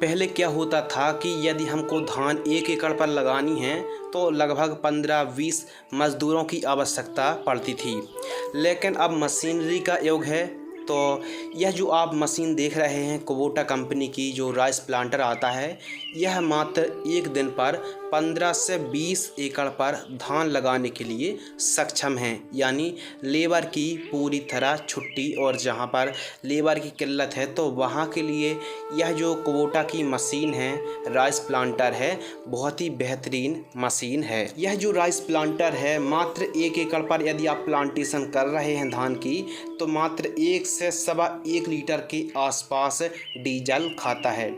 पहले क्या होता था कि यदि हमको धान 1 एकड़ पर लगानी है तो लगभग 15-20 मज़दूरों की आवश्यकता पड़ती थी। लेकिन अब मशीनरी का युग है, तो यह जो आप मशीन देख रहे हैं कुबोटा कंपनी की, जो राइस प्लांटर आता है, यह मात्र एक दिन पर 15 से 20 एकड़ पर धान लगाने के लिए सक्षम है। यानी लेबर की पूरी तरह छुट्टी, और जहां पर लेबर की किल्लत है तो वहां के लिए यह जो कुबोटा की मशीन है, राइस प्लांटर है, बहुत ही बेहतरीन मशीन है। यह जो राइस प्लांटर है मात्र 1 एकड़ पर यदि आप प्लांटेशन कर रहे हैं धान की, तो मात्र 1 से 1.25 लीटर के आसपास डीजल खाता है।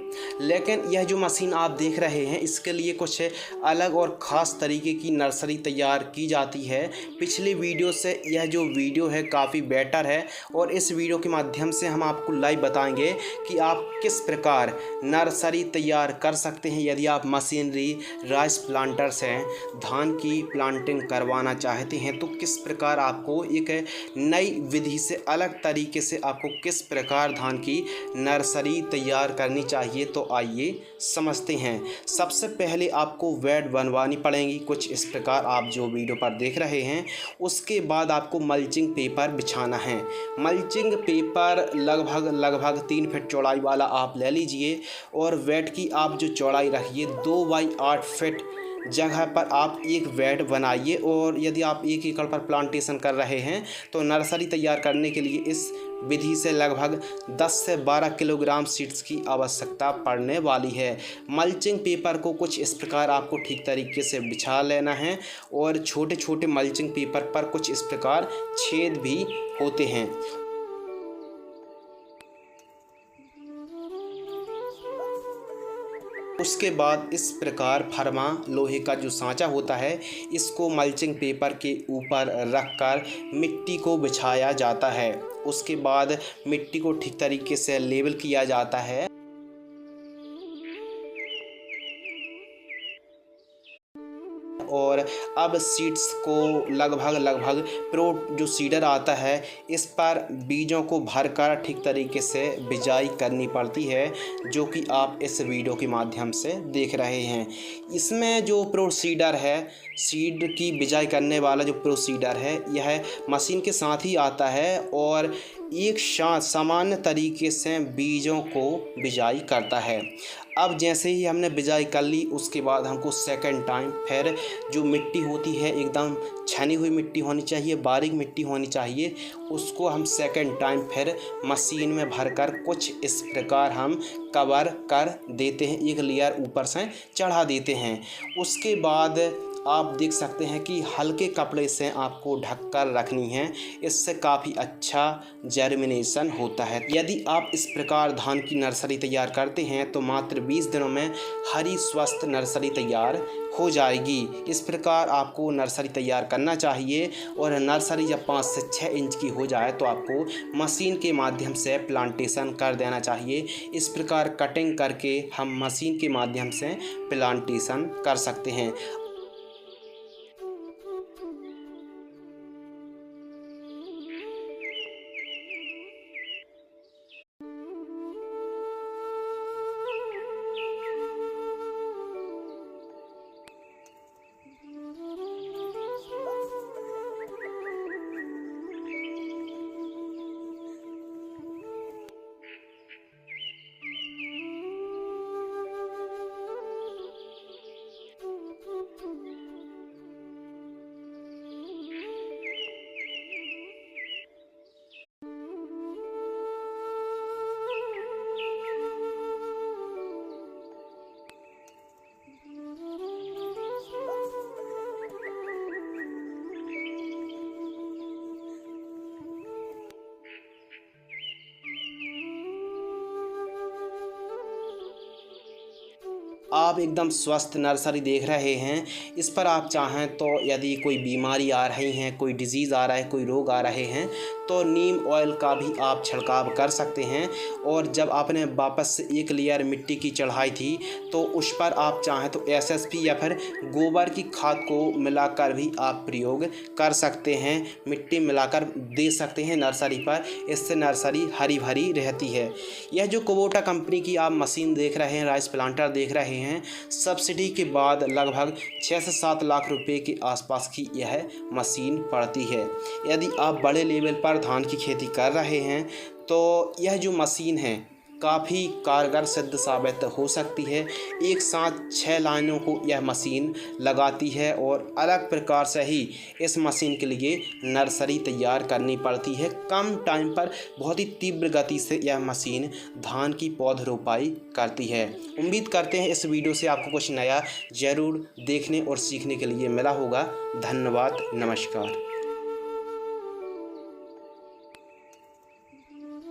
लेकिन यह जो मशीन आप देख रहे हैं, इसके लिए कुछ अलग और ख़ास तरीके की नर्सरी तैयार की जाती है। पिछले वीडियो से यह जो वीडियो है काफ़ी बेटर है, और इस वीडियो के माध्यम से हम आपको लाइव बताएंगे कि आप किस प्रकार नर्सरी तैयार कर सकते हैं। यदि आप मशीनरी राइस प्लांटर से धान की प्लांटिंग करवाना चाहते हैं तो किस प्रकार आपको एक नई विधि से, अलग तरीके से आपको किस प्रकार धान की नर्सरी तैयार करनी चाहिए। तो आइए समझते हैं। सबसे पहले आपको वेड बनवानी पड़ेगी, कुछ इस प्रकार आप जो वीडियो पर देख रहे हैं। उसके बाद आपको मल्चिंग पेपर बिछाना है। मल्चिंग पेपर लगभग 3 फीट चौड़ाई वाला आप ले लीजिए, और वेड की आप जो चौड़ाई रखिए 2 बाई 8 फीट जगह पर आप एक बेड बनाइए। और यदि आप 1 एकड़ पर प्लांटेशन कर रहे हैं तो नर्सरी तैयार करने के लिए इस विधि से लगभग 10 से 12 किलोग्राम सीड्स की आवश्यकता पड़ने वाली है। मल्चिंग पेपर को कुछ इस प्रकार आपको ठीक तरीके से बिछा लेना है, और छोटे छोटे मल्चिंग पेपर पर कुछ इस प्रकार छेद भी होते हैं। उसके बाद इस प्रकार फर्मा लोहे का जो सांचा होता है, इसको मल्चिंग पेपर के ऊपर रखकर मिट्टी को बिछाया जाता है। उसके बाद मिट्टी को ठीक तरीके से लेवल किया जाता है, और अब सीड्स को लगभग प्रो जो सीडर आता है, इस पर बीजों को भरकर ठीक तरीके से बिजाई करनी पड़ती है, जो कि आप इस वीडियो के माध्यम से देख रहे हैं। इसमें जो प्रोसीडर है, सीड की बिजाई करने वाला जो प्रोसीडर है, यह मशीन के साथ ही आता है, और एक साथ सामान्य तरीके से बीजों को बिजाई करता है। अब जैसे ही हमने बिजाई कर ली, उसके बाद हमको सेकंड टाइम फिर जो मिट्टी होती है एकदम छनी हुई मिट्टी होनी चाहिए, बारीक मिट्टी होनी चाहिए, उसको हम सेकंड टाइम फिर मशीन में भरकर कुछ इस प्रकार हम कवर कर देते हैं, एक लेयर ऊपर से चढ़ा देते हैं। उसके बाद आप देख सकते हैं कि हल्के कपड़े से आपको ढककर रखनी है, इससे काफ़ी अच्छा जर्मिनेशन होता है। यदि आप इस प्रकार धान की नर्सरी तैयार करते हैं तो मात्र 20 दिनों में हरी स्वस्थ नर्सरी तैयार हो जाएगी। इस प्रकार आपको नर्सरी तैयार करना चाहिए, और नर्सरी जब 5 से 6 इंच की हो जाए तो आपको मशीन के माध्यम से प्लांटेशन कर देना चाहिए। इस प्रकार कटिंग करके हम मशीन के माध्यम से प्लांटेशन कर सकते हैं। आप एकदम स्वस्थ नर्सरी देख रहे हैं। इस पर आप चाहें तो यदि कोई बीमारी आ रही है, कोई डिज़ीज़ आ रहा है, कोई रोग आ रहे हैं, तो नीम ऑयल का भी आप छिड़काव कर सकते हैं। और जब आपने वापस से एक लेयर मिट्टी की चढ़ाई थी तो उस पर आप चाहें तो एसएसपी या फिर गोबर की खाद को मिलाकर भी आप प्रयोग कर सकते हैं, मिट्टी मिलाकर दे सकते हैं नर्सरी पर। इससे नर्सरी हरी भरी रहती है। यह जो कुबोटा कंपनी की आप मशीन देख रहे हैं, राइस प्लांटर देख रहे हैं, सब्सिडी के बाद लगभग 6 से 7 लाख रुपए के आसपास की यह मशीन पड़ती है। यदि आप बड़े लेवल पर धान की खेती कर रहे हैं तो यह जो मशीन है काफ़ी कारगर सिद्ध साबित हो सकती है। एक साथ 6 लाइनों को यह मशीन लगाती है और अलग प्रकार से ही इस मशीन के लिए नर्सरी तैयार करनी पड़ती है। कम टाइम पर बहुत ही तीव्र गति से यह मशीन धान की पौध रोपाई करती है। उम्मीद करते हैं इस वीडियो से आपको कुछ नया ज़रूर देखने और सीखने के लिए मिला होगा। धन्यवाद, नमस्कार।